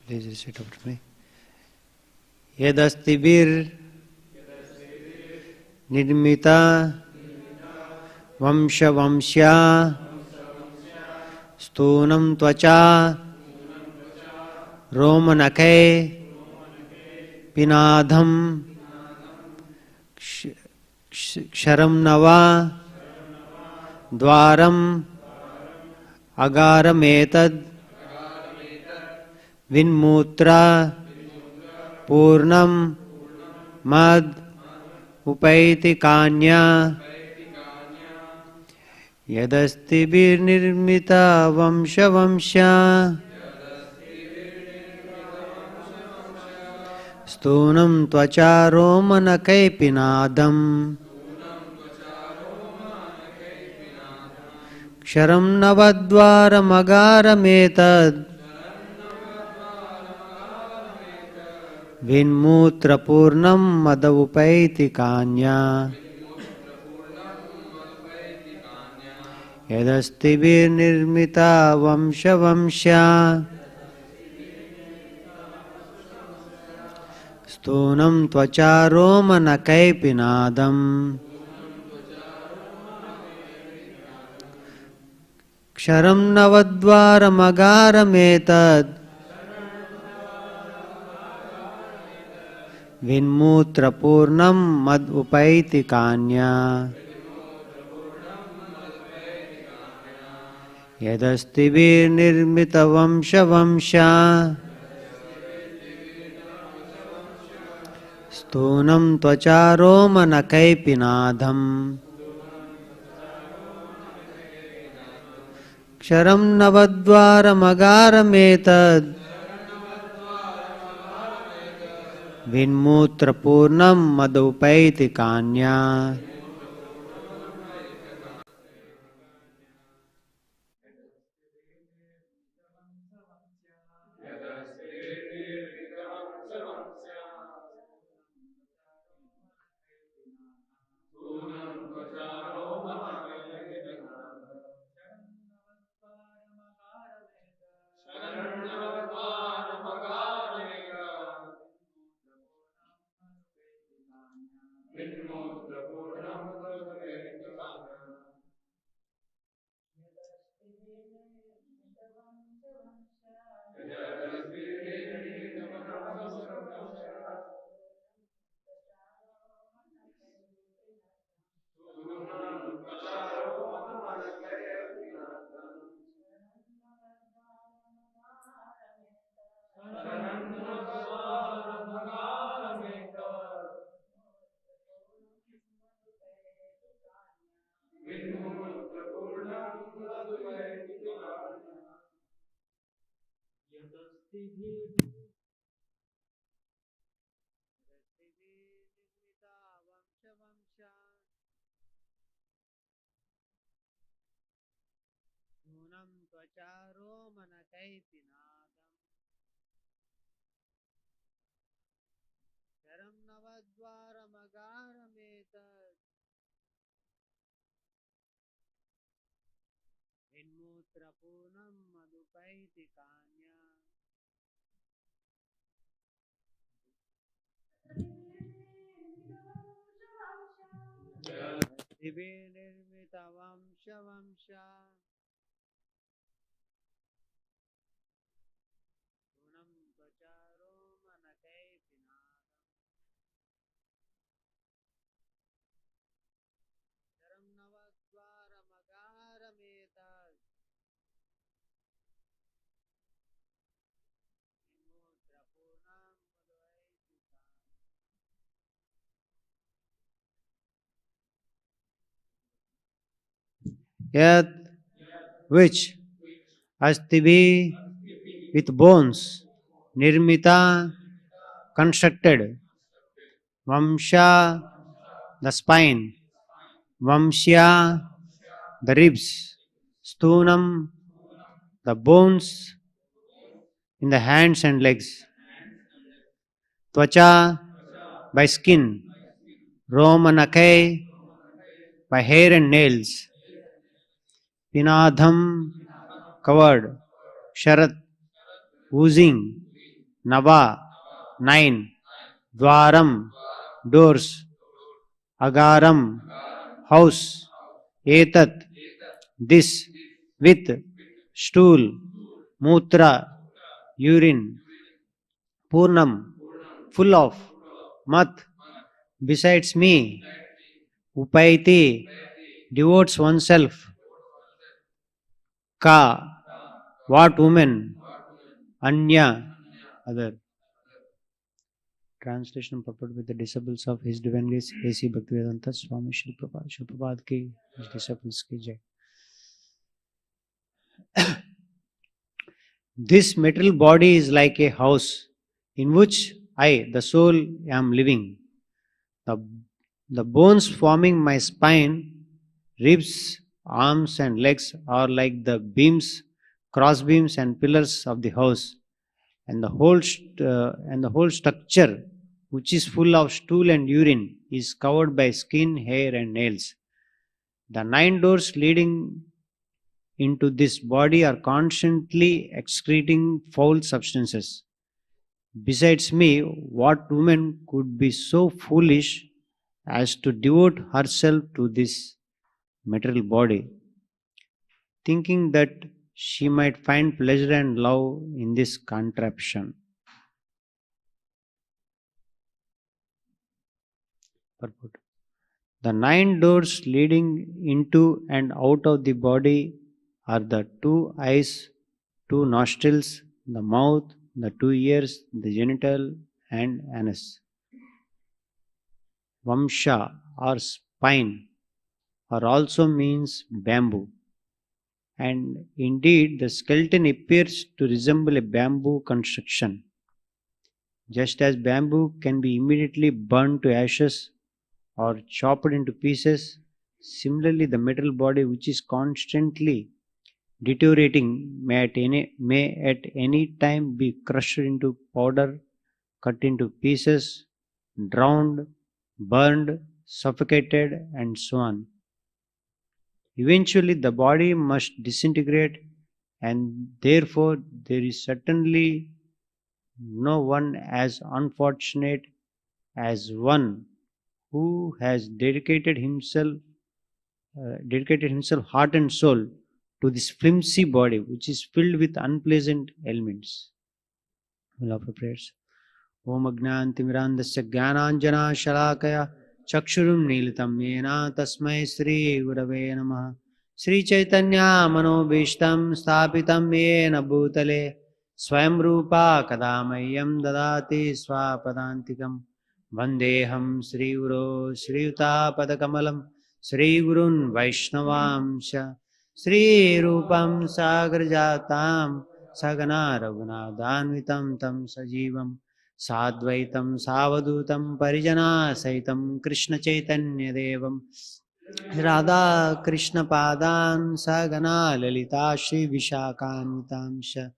Please recite after me. Yadastibir nirmita vamsha vamsya stunam tvacha romanake pinadham ksharam nava dvaram agaram vinmutra purnam mad upaiti kanya yadastibir nirmita vamsha vamsya stunam tvacha romanakai pinadam ksharam navadvaram agaram vinmutra purnam madavupaiti kanya yadastibir nirmita vamsha vamsya stunam tvacha romanakai pinadam ksharam navadvaram agaram vinmutra purnam mad upaiti kanya yadastibir nirmita vamsha vamsya stunam tvacha romanakai pinadam ksharam navadvaram agaram vinmutra purnam madupaiti kanya yat which astibi with bones nirmita constructed vamsha the spine vamsya the ribs stunam the bones in the hands and legs tvacha by skin romanake by hair and nails pinadham covered sharat oozing Nava, 9, Dwaram, doors, Agaram, house, Etat, this, with, stool, Mutra, urine, Purnam, full of, Mat, besides me, Upaiti, devotes oneself, Ka, what woman, Anya, other. Translation purport with the disciples of His Divine Grace A.C. Bhaktivedanta Swami Shri Prabhupada. Shri Prabhupada ki, His disciples ki jai. This material body is like a house in which I, the soul, am living. The, the bones forming my spine, ribs, arms, and legs are like the beams, cross beams, and pillars of the house, and the whole structure, which is full of stool and urine, is covered by skin, hair, and nails. The 9 doors leading into this body are constantly excreting foul substances. Besides me, what woman could be so foolish as to devote herself to this material body, thinking that she might find pleasure and love in this contraption? Purport. The 9 doors leading into and out of the body are the 2 eyes, 2 nostrils, the mouth, the 2 ears, the genital, and anus. Vamsha or spine or also means bamboo, and indeed the skeleton appears to resemble a bamboo construction. Just as bamboo can be immediately burned to ashes or chopped into pieces, similarly the metal body, which is constantly deteriorating, may at any time be crushed into powder, cut into pieces, drowned, burned, suffocated, and so on. Eventually, the body must disintegrate, and therefore, there is certainly no one as unfortunate as one who has dedicated himself heart and soul to this flimsy body which is filled with unpleasant elements. We'll offer prayers. Om Agnantimirandasya Jnananjana Shalakaya Chakshurum Nilitam Yena Tasmai Sri Gurave Namaha. Sri Chaitanya Manobhishtam Sthapitam Yena Bhutale Swayam Rupa Kadamayam Dadati Swapadantikam Vandeham Sri Guru Sri Yuta Padakamalam Sri Gurun Vaishnavamsha Sri Rupam Sagarjatam Sagana Raghunadhanvitam Tam Sajivam Sadvaitam Savadutam Parijana Saitam Krishna Chaitanya Devam Radha Krishna Padan Sagana Lalita Shri Vishakanitamsha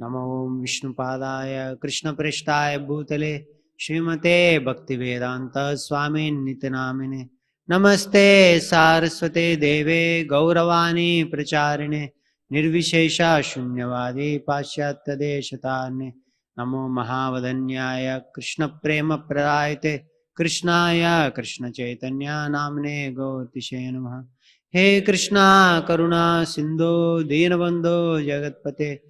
Namo Vishnu Padaya Krishna Preshtaya Bhutale Srimate Bhaktivedanta Swami Nitinamine Namaste Saraswate Deve Gauravani Pracharine Nirvishesha Shunyavadi Pasyatya Deshatarne Namo Mahavadanyaya Krishna Prema Pradayate Krishnaya Krishna Chaitanya Namne Gauratishe Namaha. He Krishna Karuna Sindhu Dinabandhu Jagatpate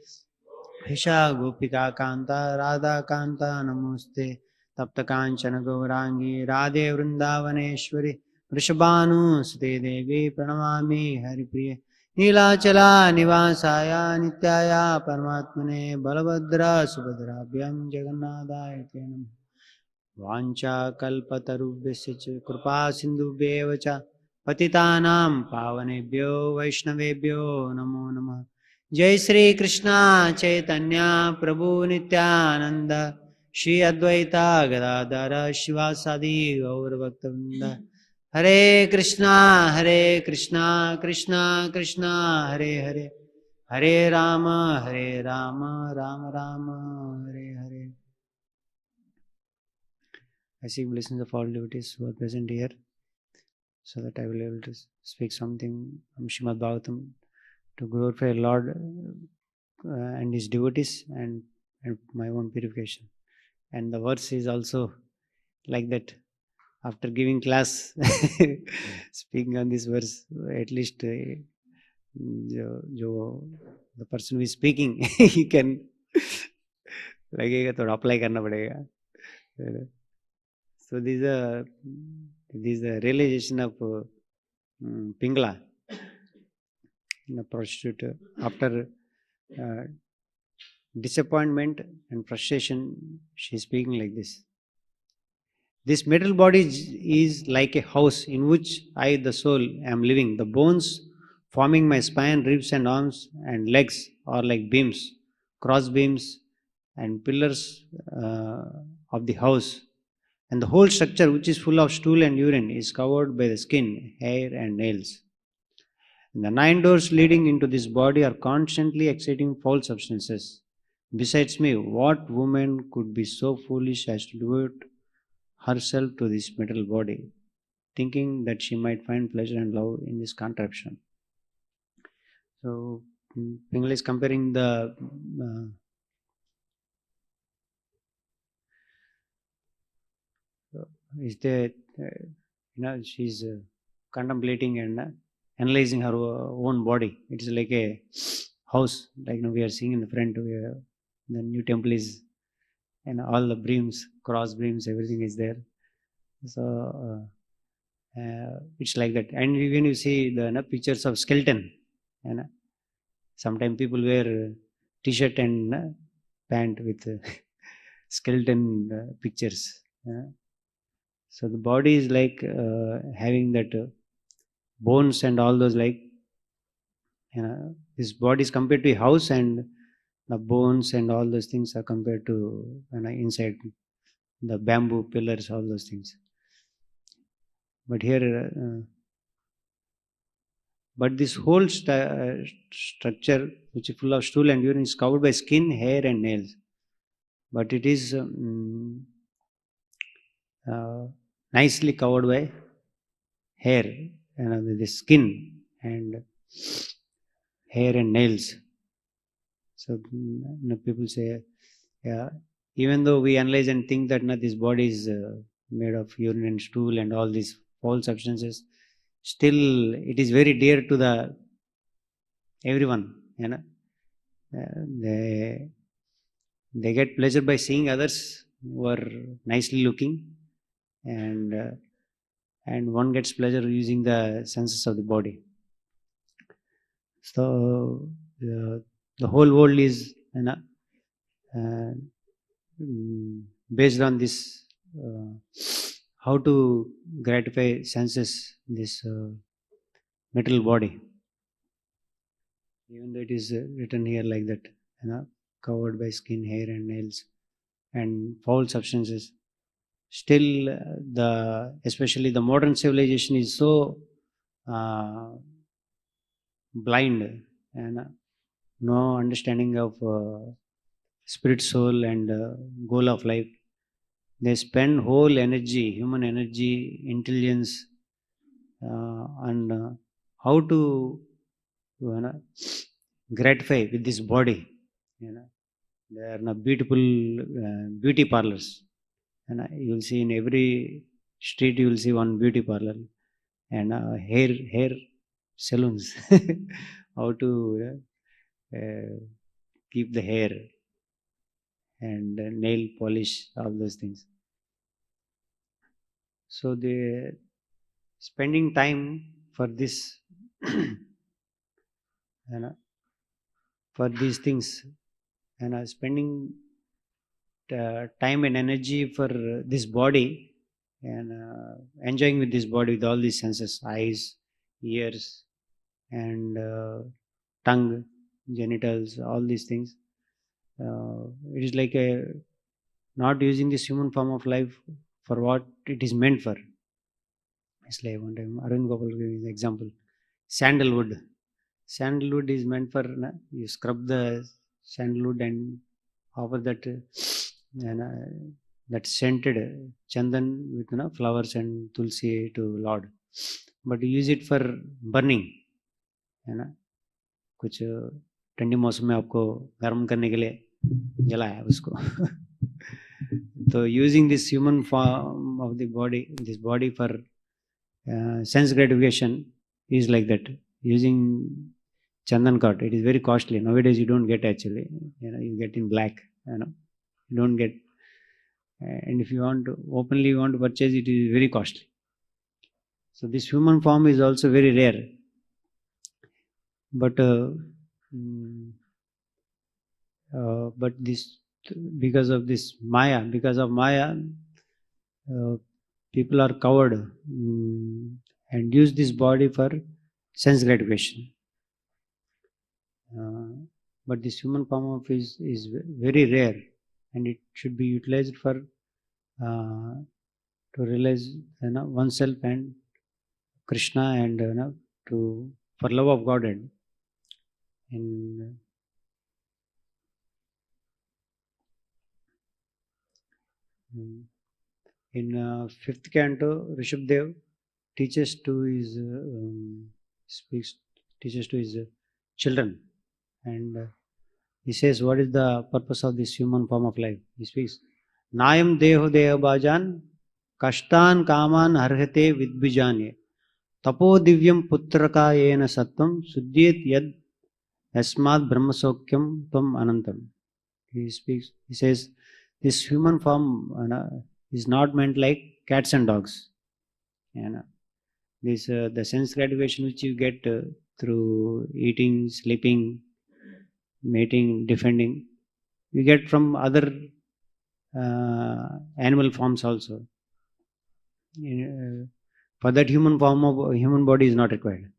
Hisha Gopika Kanta Radha Kanta Namoste Tapta Kanchana Gaurangi Radhe Vrindavaneshwari Vrishabhanu Sute Devi Pranamami Haripriye Nilachala Nivasaya Nityaya Paramatmane Balabhadra Subhadrabhyam Jagannadaya Te Namaha. Vancha kalpatarubhyasya च कृपा सिन्धुभ्येव च पतितानां पावनेभ्यो वैष्णवेभ्यो नमो नमः. जय श्री कृष्णा चैतन्य प्रभु नित्यानंद श्री अद्वैता गदाधर शिवासादि गौर भक्तवृंद. हरे Krishna Krishna Krishna Hare Hare Hare Ram Ram Ram Hare Hare. I seek blessings of all devotees who are present here, so that I will be able to speak something from Srimad Bhagavatam to glorify Lord and His devotees, and and my own purification. And the verse is also like that. After giving class, speaking on this verse, at least the person who is speaking, he can लगेगा थोड़ा apply करना पड़ेगा. So this is a realization of Pingla, the prostitute. After uh, disappointment and frustration, she is speaking like this. This material body is like a house in which I, the soul, am living. The bones forming my spine, ribs, and arms and legs are like beams, cross beams, and pillars of the house. And the whole structure, which is full of stool and urine, is covered by the skin, hair, and nails. And the 9 doors leading into this body are constantly exciting foul substances. Besides me, what woman could be so foolish as to devote herself to this material body, thinking that she might find pleasure and love in this contraption? So, Pingala is comparing the is the she's contemplating and analyzing her own body. It is like a house, like we are seeing in the front. The new temple is, and all the beams, cross beams, everything is there. So it's like that. And when you see the pictures of skeleton, and sometimes people wear t-shirt and pant with skeleton pictures. So the body is like having that bones and all those, like this body is compared to a house, and the bones and all those things are compared to inside the bamboo pillars, all those things. But here, but this whole structure, which is full of stool and urine, is covered by skin, hair, and nails. But it is nicely covered by hair, the skin and hair and nails. So people say, yeah, even though we analyze and think that this body is made of urine and stool and all these foul substances, still it is very dear to the everyone. They get pleasure by seeing others who are nicely looking, and one gets pleasure using the senses of the body. So the whole world is based on this, how to gratify senses, this material body. Even though it is written here like that, covered by skin, hair, and nails, and foul substances. Still, especially the modern civilization is so blind, and no understanding of spirit, soul, and goal of life. They spend whole energy, human energy, intelligence, on how to gratify with this body. There are beautiful beauty parlors, and you will see in every street you will see one beauty parlor, and hair salons. How to keep the hair and nail polish, all those things. So they spending time for this, for these things, and spending time and energy for this body, and enjoying with this body with all these senses, eyes, ears, and tongue, genitals, all these things. It is like a not using this human form of life for what it is meant for. It's like one time Arvind Gopal gave an example. Sandalwood. Sandalwood is meant for you scrub the sandalwood and offer that that scented chandan with flowers and tulsi to Lord. But you use it for burning, है ना, कुछ ठंडी मौसम में आपको गर्म करने के लिए जला है उसको. So using this human form of the body, this body for sense gratification is like that. Using chandan cut, it is very costly. Nowadays you don't get actually. You get in black. You don't get. And if you want to openly want to purchase, it is very costly. So this human form is also very rare. But but this, because of this Maya, people are covered and use this body for sense gratification. But this human form of is very rare, and it should be utilized for to realize oneself and Krishna, and to for love of Godhead. In fifth canto, Rishabdev teaches to his children, and he says, "What is the purpose of this human form of life?" He speaks, "Nayam deho deha bhajan, kashtan kaman harhate vidbijanye, tapo divyam putraka yena sattvam, sudyet yad yasmad brahmasokyam tvam anantam." He says, this human form is not meant like cats and dogs. This the sense gratification which you get through eating, sleeping, mating, defending, you get from other animal forms also. For that, human form of human body is not required.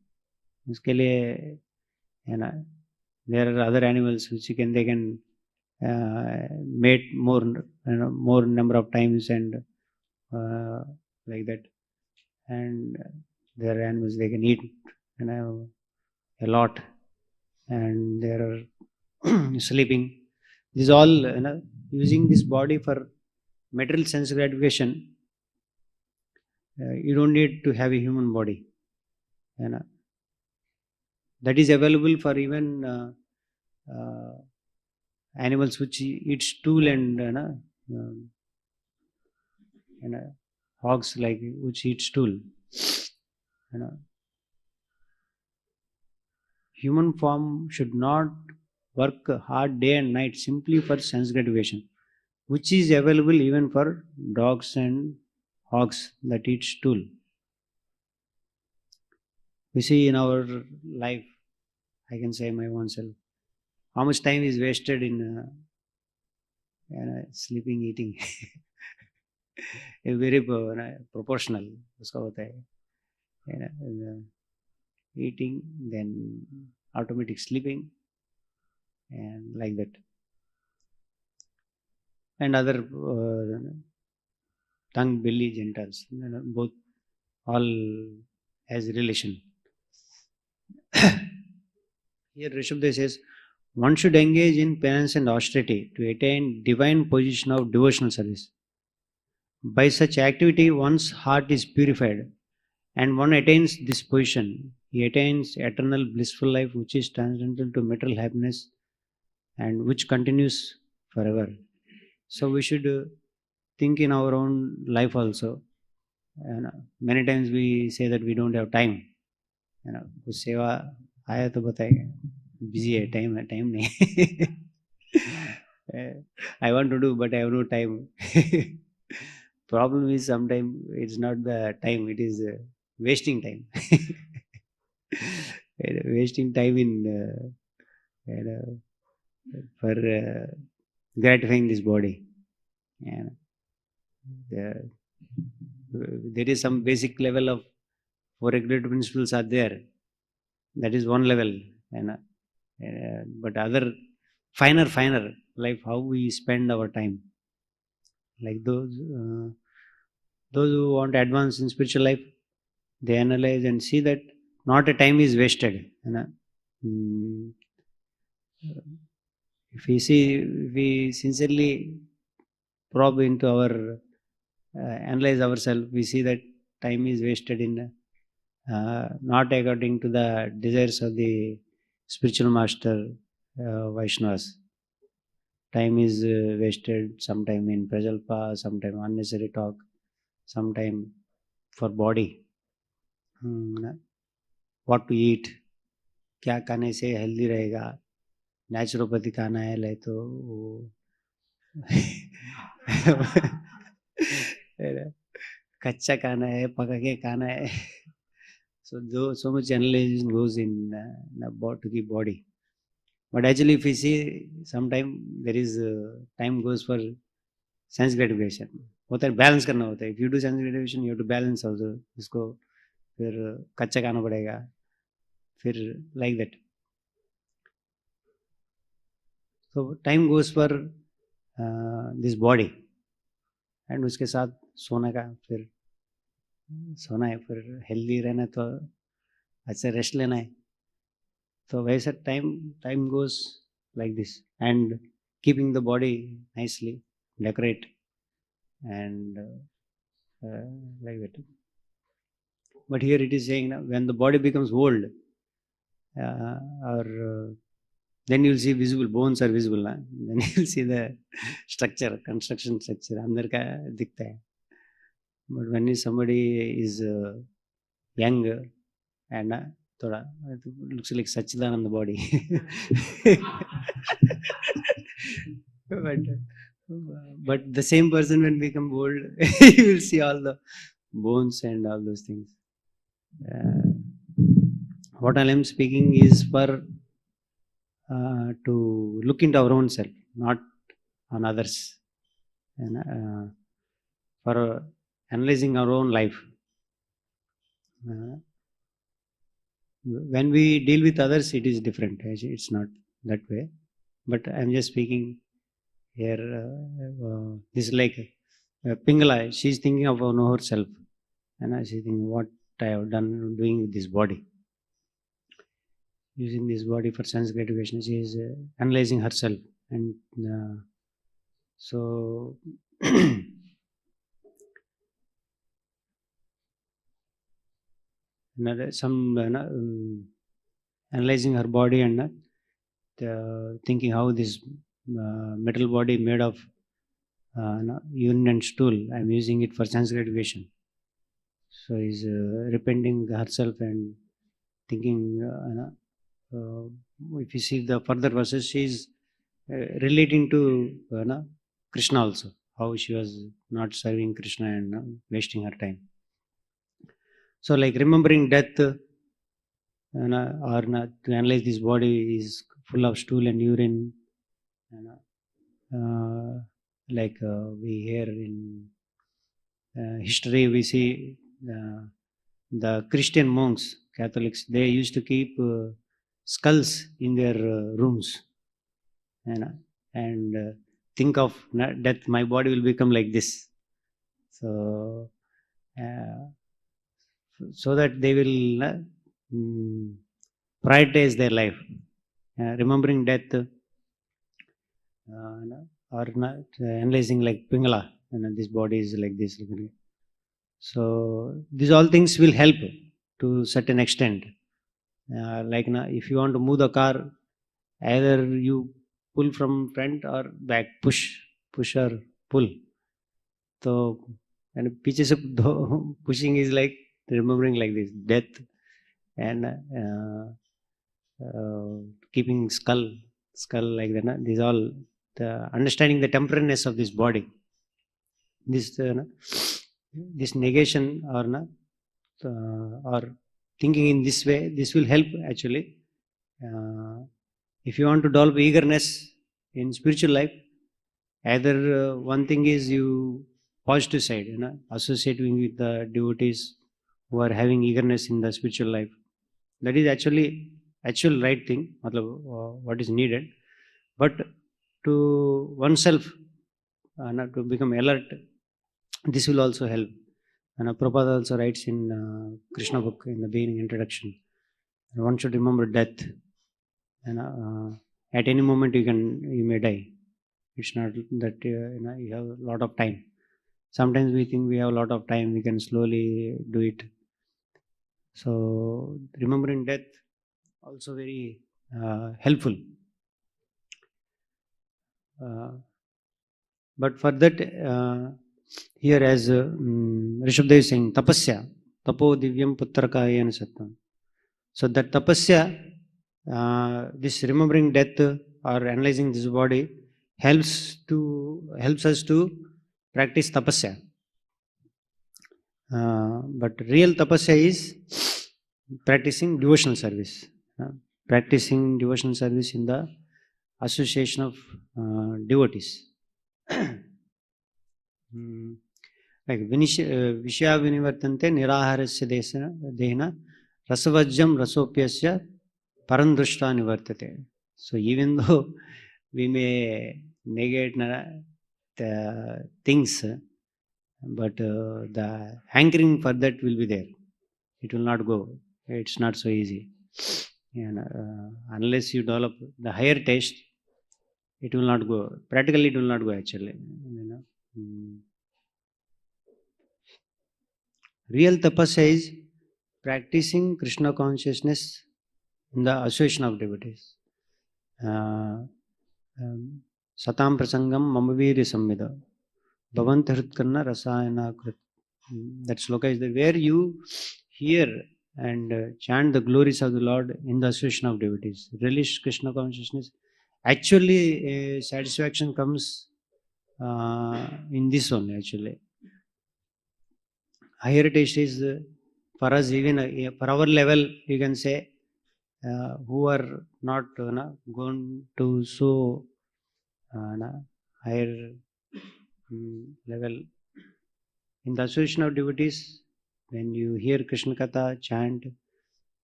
उसके लिए there are other animals which they can mate more number of times, and like that, and there are animals they can eat a lot, and there are sleeping. This is all using this body for material sense gratification. You don't need to have a human body, that is available for even animals which eat stool, and hogs like which eat stool. Human form should not work hard day and night simply for sense gratification, which is available even for dogs and hogs that eat stool. We see in our life, I can say my own self, how much time is wasted in sleeping, eating. Very proportional उसका होता है, eating, then automatic sleeping, and like that, and other tongue, belly, genitals, both all has relation. Here Rishabdev says, one should engage in penance and austerity to attain divine position of devotional service. By such activity, one's heart is purified, and one attains this position. He attains eternal blissful life, which is transcendental to material happiness and which continues forever. So we should think in our own life also. And many times we say that we don't have time. कुछ सेवा आया तो बताएगा, busy है, time नहीं. I want to do, but I have no time. Problem is sometimes it's not the time, it is wasting time. Wasting time in for gratifying this body. There is some basic level of four regulatory principles are there. That is one level, but other finer life, how we spend our time. Like those who want to advance in spiritual life, they analyze and see that not a time is wasted. If we sincerely probe into our analyze ourselves, we see that time is wasted in not according to the desires of the spiritual master Vaishnavas. time is wasted, sometime in prajalpa, sometime unnecessary talk, sometime for body. What to eat, क्या खाने से healthy रहेगा, naturopathy खाना है ले तो वो कच्चा खाना है, पका के खाना है. So much analysis goes in to the body. But actually, if you see, sometime there is time goes for sense gratification. होता है, बैलेंस करना होता है. If you do sense gratification, you have to balance also. इसको फिर कच्चा खाना पड़ेगा, फिर like that. So time goes for this body, and उसके साथ सोने का, फिर सोना है, फिर हेल्दी रहना तो अच्छा रेस्ट लेना है. तो वैसा time goes like this, and keeping the body nicely decorate and like that. But here it is saying now, when the body becomes old, or then you'll see visible bones are visible. Then you'll see the structure, construction structure अंदर का दिखता है. But when somebody is young and थोड़ा looks like Sachidananda body. but the same person when become old, you will see all the bones and all those things. What I am speaking is for to look into our own self, not on others, and for analyzing our own life. When we deal with others, it is different. It's not that way. But I'm just speaking here. This is like Pingala. She's thinking of herself, and she's thinking what I have done doing with this body. Using this body for sense gratification, she is analyzing herself, and so analyzing her body and thinking how this metal body made of urine and stool, I'm using it for sense gratification. So is repenting herself and thinking. If you see the further verses, she is relating to Krishna also, how she was not serving Krishna and wasting her time. So like remembering death, or to analyze this body is full of stool and urine, like we hear in history, we see the Christian monks, Catholics, they used to keep skulls in their rooms, and think of death, my body will become like this. So so that they will prioritize their life, remembering death, or not analyzing like Pingala, this body is like this. So these all things will help to certain extent. Like if you want to move the car, either you pull from front or back, push or pull. So and पीछे से pushing is like remembering like this death, and keeping skull like that. These all the understanding the temporariness of this body. This this negation or thinking in this way, this will help actually. If you want to develop eagerness in spiritual life, either one thing is you positive side, associating with the devotees who are having eagerness in the spiritual life. That is actually actual right thing, what is needed. But to oneself, to become alert, this will also help. And Prabhupada also writes in Krishna book in the beginning introduction, one should remember death. And at any moment you may die. It's not that you have a lot of time. Sometimes we think we have a lot of time, we can slowly do it. So remembering death also very helpful. but for that, here as Rishabdev is saying, tapasya, tapo divyam putrakayena sattam. So that tapasya, this remembering death or analyzing this body helps us to practice tapasya. But real tapasya is practicing devotional service. Practicing devotional service in the association of devotees. Like Vishya Vinivartante Niraharasya Dehna Rasavajjam Rasopyasya Parandrushta Nivartate. So even though we may negate the things, but the hankering for that will be there. It will not go. It's not so easy. And, unless you develop the higher taste, it will not go. Practically, it will not go actually. Real tapasya is practicing Krishna consciousness in the association of devotees. Satam prasangam mamaviri samvida bhavanti hritkarna rasayana krit. That sloka is there where you hear and chant the glories of the Lord in the association of devotees. Relish Krishna consciousness. Actually, satisfaction comes in this one actually. Higher taste is for us, even for our level, you can say, who are not going to so higher level. In the association of devotees, when you hear Krishna Katha chant,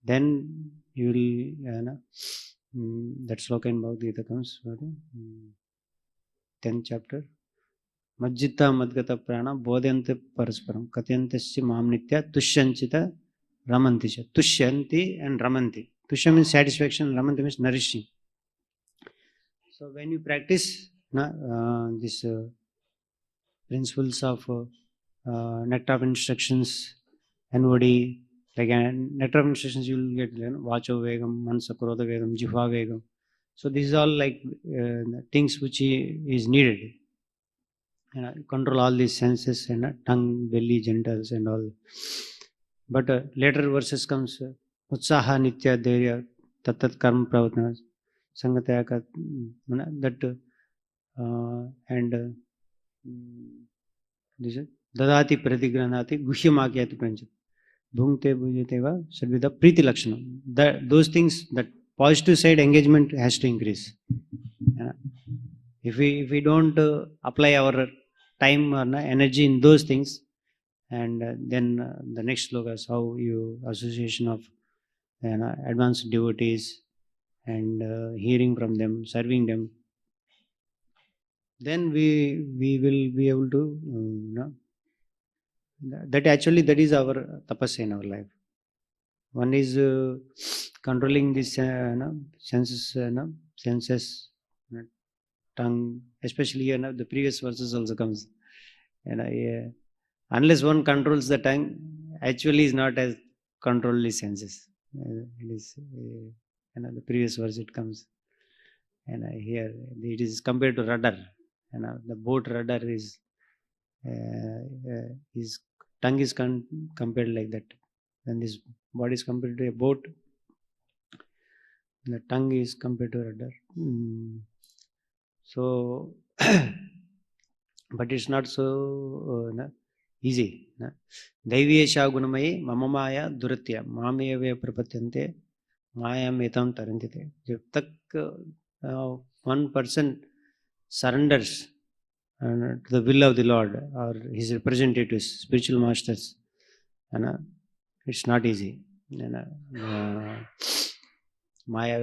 then you will, that sloka in Bhagavad Gita comes, 10th chapter. Majjita madgata prana bodhyante parasparam katyantasya mamnitya tushyanchita ramanti cha. Tushyanti and ramanti. Tushya means satisfaction, ramanti means nourishing. So when you practice these principles of nectar of instructions, NOD, like nectar of instructions, you will get vacho vegam, mansa krodha vegam, jihva vegam. So these are all like things which is needed. Control all these senses and tongue, belly, genitals and all. But later verses comes utsaha nitya dharya tatat karma pravatana sangataya that and this dadati pratigranati guhyamakyati pranjat bhungte bhujate va sarvida priti lakshanam. Those things, that positive side engagement has to increase. If we don't apply our time or energy in those things, and then the next slokas, how you association of advanced devotees and hearing from them, serving them, then we will be able to that actually that is our tapasya in our life. One is controlling this senses, tongue, especially the previous verses also comes. Unless one controls the tongue, actually is not as control the senses. It is the previous verse it comes, and here it is compared to rudder. The boat rudder is tongue is compared like that. When this body is compared to a boat, the tongue is compared to rudder. So, but it's not so easy. Daiviyesha gunamayi mamamaya duratya mameve prapatyante mayam etam tarantite. Jab tak one person surrenders to the will of the Lord or his representatives, spiritual masters, it's not easy. माया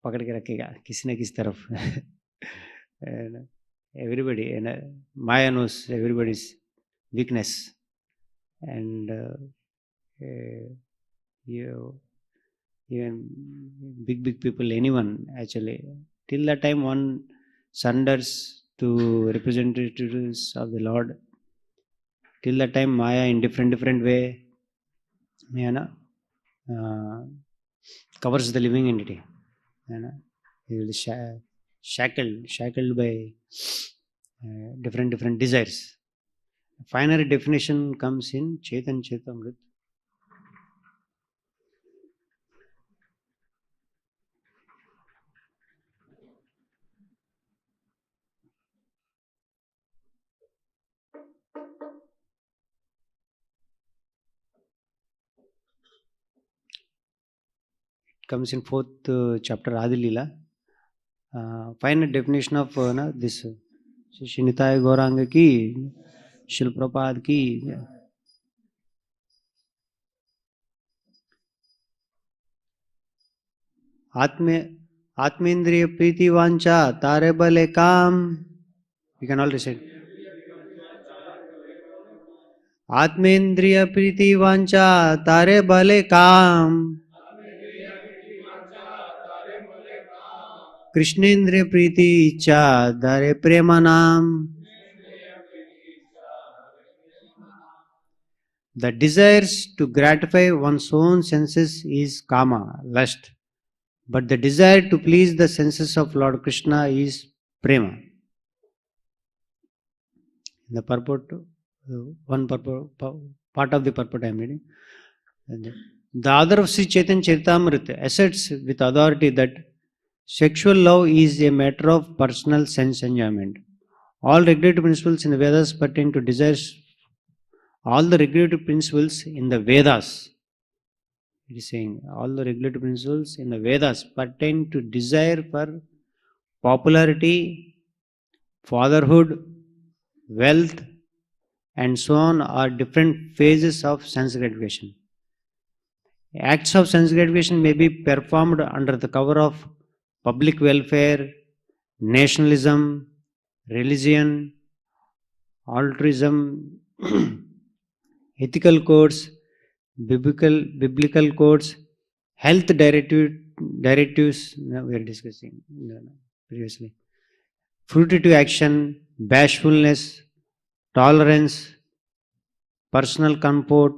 पकड़ के रखेगा किसी न किसी तरफ. Everybody, Maya knows everybody's weakness, and even big people, anyone actually, till the time one surrenders to representatives of the Lord, till the time Maya in different way, covers the living entity. He will shackled by different desires. Final definition comes in Chetan Chetamrit. Comes in fourth chapter Adi Leela. Final definition of this Shinitaya Gauranga ki, Shil Prabhupada ki. आत्मेंद्रिय प्रीति वांछा तारे बले काम. We can all recite. आत्मेंद्रिय प्रीति वांछा तारे बले काम. कृष्णेंद्रिय प्रीति इच्छा धरे प्रेम नाम. The desires to gratify one's own senses is kama, lust. But the desire to please the senses of Lord Krishna is prema. The purport, part of the purport I am reading. The author of Sri Chaitanya Charitamrita asserts with authority that sexual love is a matter of personal sense enjoyment. All regulative principles in the Vedas pertain to desires. All the regulative principles in the Vedas, it is saying, all the regulative principles in the Vedas pertain to desire for popularity, fatherhood, wealth, and so on are different phases of sense gratification. Acts of sense gratification may be performed under the cover of public welfare, nationalism, religion, altruism, ethical codes, biblical codes, health directives we are discussing previously, fruitive action, bashfulness, tolerance, personal comfort,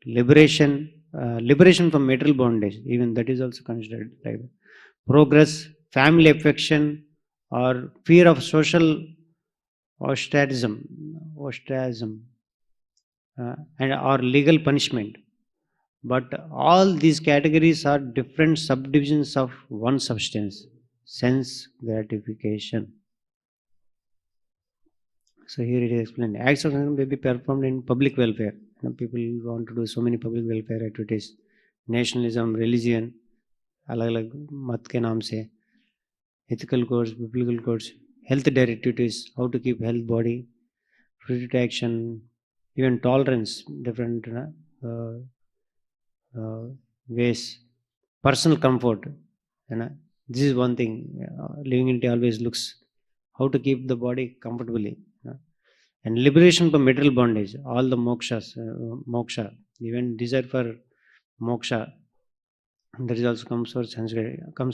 liberation from material bondage, even that is also considered like progress, family affection, or fear of social ostracism, and or legal punishment. But all these categories are different subdivisions of one substance, sense gratification. So here it is explained. Acts of may be performed in public welfare. People want to do so many public welfare activities. Nationalism, religion, alag mat ke naam se. Ethical codes, biblical codes, health directives, how to keep health body, fruitive action, even tolerance, different ways, personal comfort. This is one thing. Living in India always looks how to keep the body comfortably. And liberation from material bondage, all the moksha, even desire for moksha, that is also comes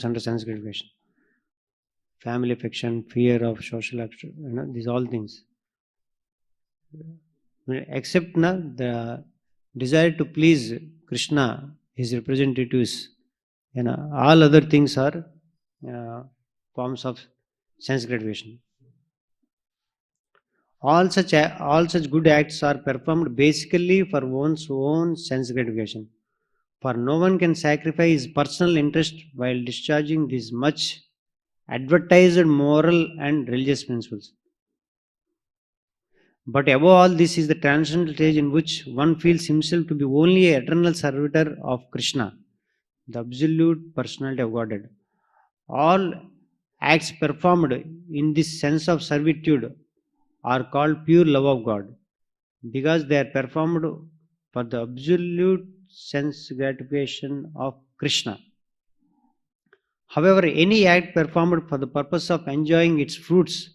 under sense gratification. Family affection, fear of social action, these all things. Except the desire to please Krishna, his representatives, all other things are forms of sense gratification. All such good acts are performed basically for one's own sense gratification. For no one can sacrifice his personal interest while discharging these much advertised moral and religious principles. But above all, this is the transcendental stage in which one feels himself to be only an eternal servitor of Krishna, the absolute personality of Godhead. All acts performed in this sense of servitude are called pure love of God, because they are performed for the absolute sense gratification of Krishna. However, any act performed for the purpose of enjoying its fruits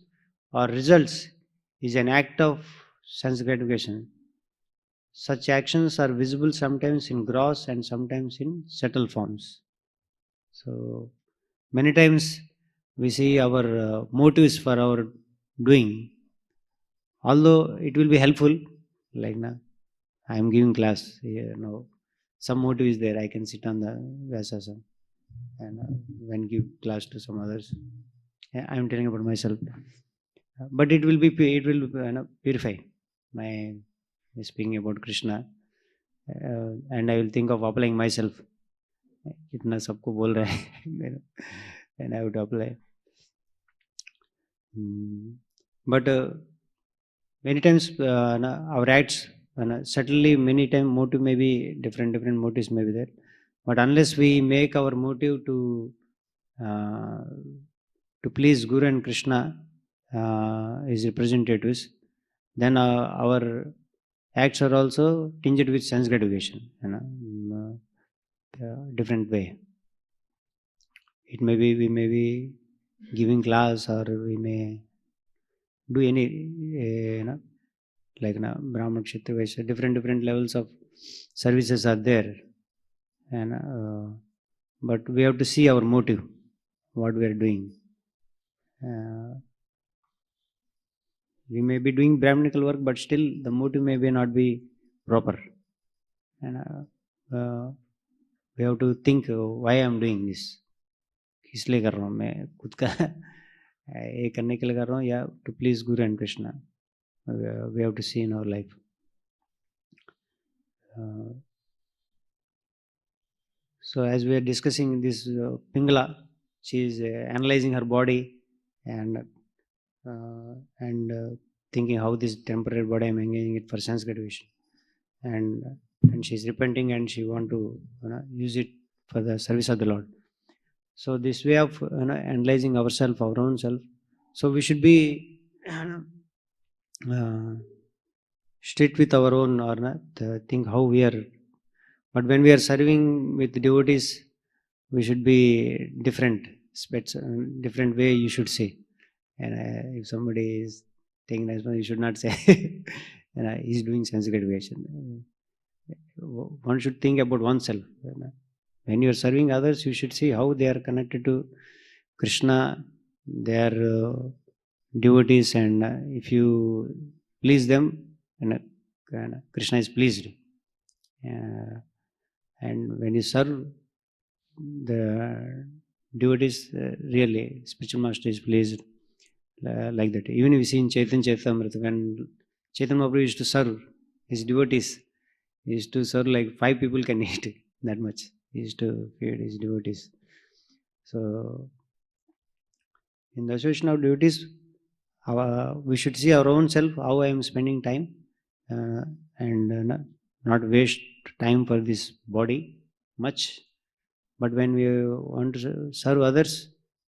or results is an act of sense gratification. Such actions are visible sometimes in gross and sometimes in subtle forms. So, many times we see our motives for our doing. Although it will be helpful, like now I am giving class here now, some motive is there. I can sit on the Vyasasana and when give class to some others. Yeah, I am telling about myself. But it will be it will purify my speaking about Krishna, and I will think of applying myself. इतना सबको बोल रहा है and I would apply. But many times our acts, certainly many times motive may be different motives may be there, but unless we make our motive uh, to please Guru and Krishna, is representatives, then our acts are also tinged with sense gratification, different way. It may be we may be giving class, or we may do any like Brahman, Kshatriya, Vaishya, different levels of services are there, and but we have to see our motive, what we are doing. Uh, we may be doing Brahminical work, but still the motive may not be proper, and we have to think why I am doing this, किस लिए कर रहा हूँ मैं, खुद का ये करने के लिए कर रहा हूँ या to please Guru and Krishna. We have to see in our life. So as we are discussing this, Pingala, she is analyzing her body and thinking how this temporary body I am engaging it for sense gratification, and she is repenting and she want to use it for the service of the Lord. So this way of analyzing ourselves, our own self. So we should be strict with our own, or think how we are. But when we are serving with devotees, we should be different, different way you should say. And if somebody is taking nice, you should not say he's doing sense gratification. One should think about oneself. When you are serving others, you should see how they are connected to Krishna, their devotees, and if you please them, Krishna is pleased. And when you serve the devotees, really, spiritual master is pleased, like that. Even we see in Chaitanya Charitamrita, when Chaitanya Mahaprabhu used to serve his devotees, he used to serve like 5 people can eat that much. He used to feed his devotees. So, in the association of devotees, we should see our own self, how I am spending time, and not waste time for this body much. But when we want to serve others,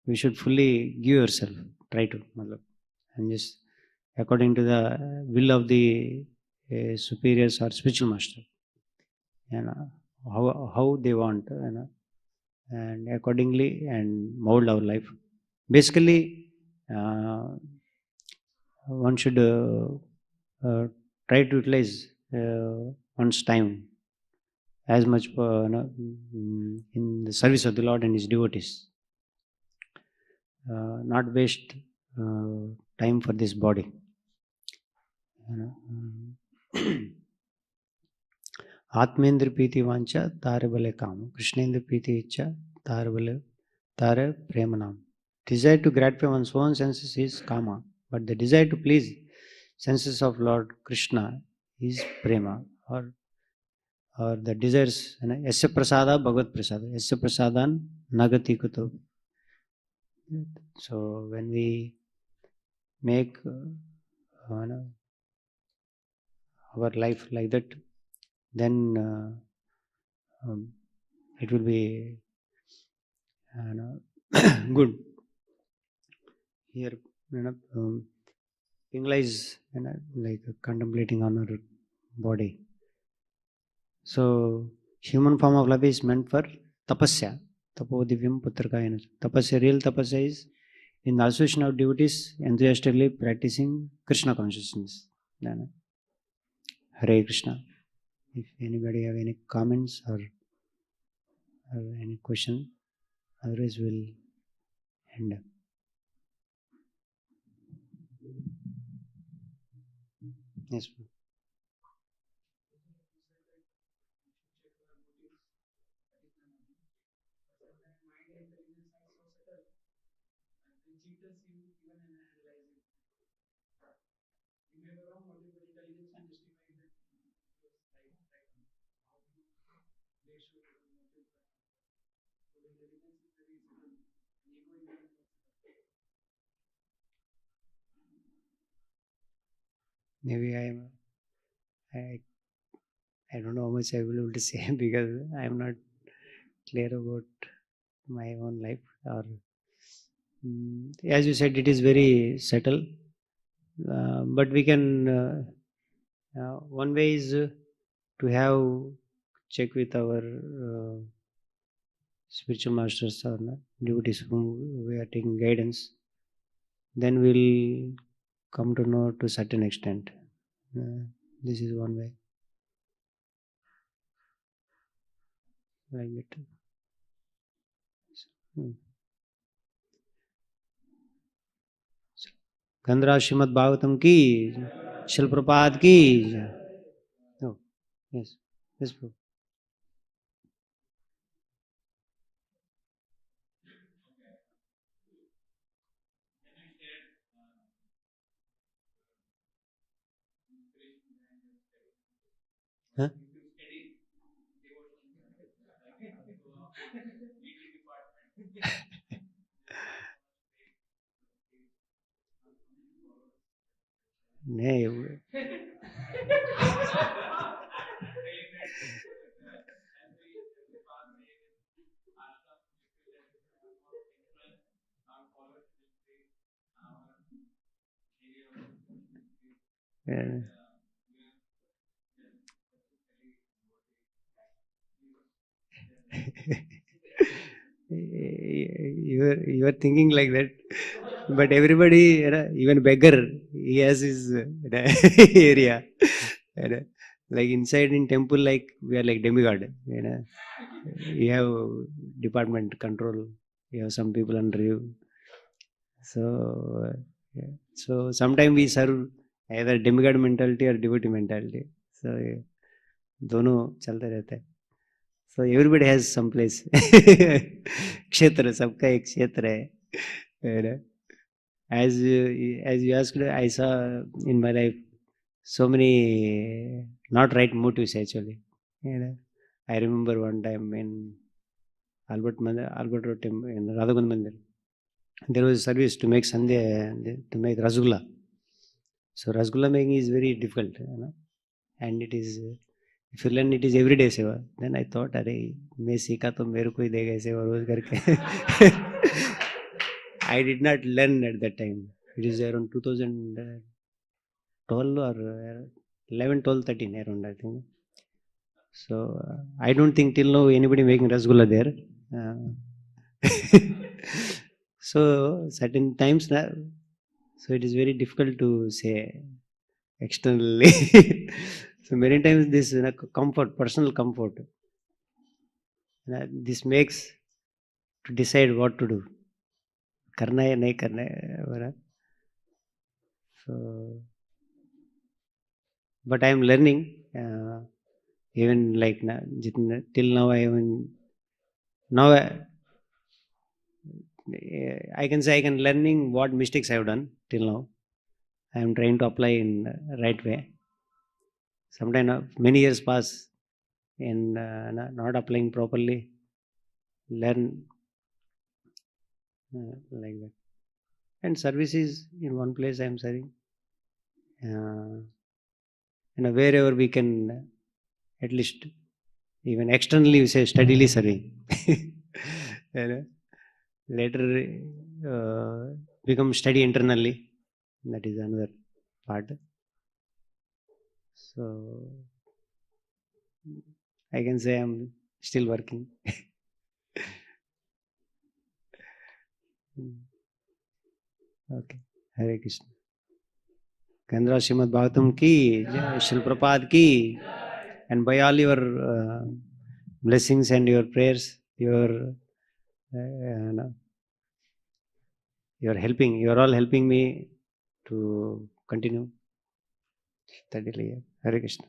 we should fully give yourself. Try to, and just according to the will of the superiors or spiritual master, how they want, and accordingly, and mold our life. Basically, one should try to utilize one's time as much in the service of the Lord and His devotees. Not waste time for this body. आत्मेंद्र प्रीति वांछा तारे बले काम, कृष्णेंद्र प्रीति इच्छा तारे बले तारे प्रेम नाम. Desire to gratify one's own senses is kama, but the desire to please senses of Lord Krishna is prema, or the desires. Yasya prasada bhagavad prasada, yasya prasadan nagati kuto. So when we make our life like that, then it will be good. Here, Pingla is like contemplating on her body. So, human form of life is meant for tapasya. Tapo divyam putraka. Tapasya, real tapasya is in the association of devotees, enthusiastically practicing Krishna consciousness. Hare Krishna. If anybody have any comments or any question, otherwise we'll end up. Yes. Maybe I I don't know how much I will be able to say because I am not clear about my own life. Or as you said, it is very subtle. But we can one way is to have check with our spiritual masters or devotees whom we are taking guidance. Then we'll come to know to certain extent. This is one way, like that. Hmm. गंधराज Shrimad Bhagavatam की, शिल प्रपात की. Oh, yes, yes, Prabhu. Huh? नहीं. Yeah. You are thinking like that, but everybody, even beggar, he has his area. you know. Like inside in temple, like we are like demigod. You have department control. You have some people under you. So, yeah. So sometimes we serve either demigod mentality or devotee mentality. So yeah, दोनों चलते रहते हैं. So everybody has some place. क्षेत्र, सबका एक क्षेत्र है. You know. As you asked, I saw in my life so many not right motives actually. I remember one time in Albert Road in Radhakund Mandir, there was a service to make sandhya, to make rasgulla. So rasgulla making is very difficult, and it is if you learn it is everyday seva. Then I thought, अरे मैं सीखा तो मेरे को ही देगा सेवा रोज करके. I did not learn at that time. It is around 2012 or 11, 12, 13 around I think. So I don't think till now anybody making rasgulla there. So certain times now, so it is very difficult to say externally. So many times this comfort, personal comfort, this makes to decide what to do. करना है या नहीं करना है. So, but I am learning. Even like till now, now I can say I can learning what mistakes I have done till now. I am trying to apply in right way. Sometimes many years pass in not applying properly. Learn like that. And service is in one place I am serving. Wherever we can, at least even externally, we say steadily serving. Later become steady internally. That is another part. So I can say I'm still working. Okay. Hare Krishna. Kendra Srimad Bhagavatam ki, Shri Prabhupada ki, and by all your blessings and your prayers, you're helping, you're all helping me to continue steadily. Hare Krishna.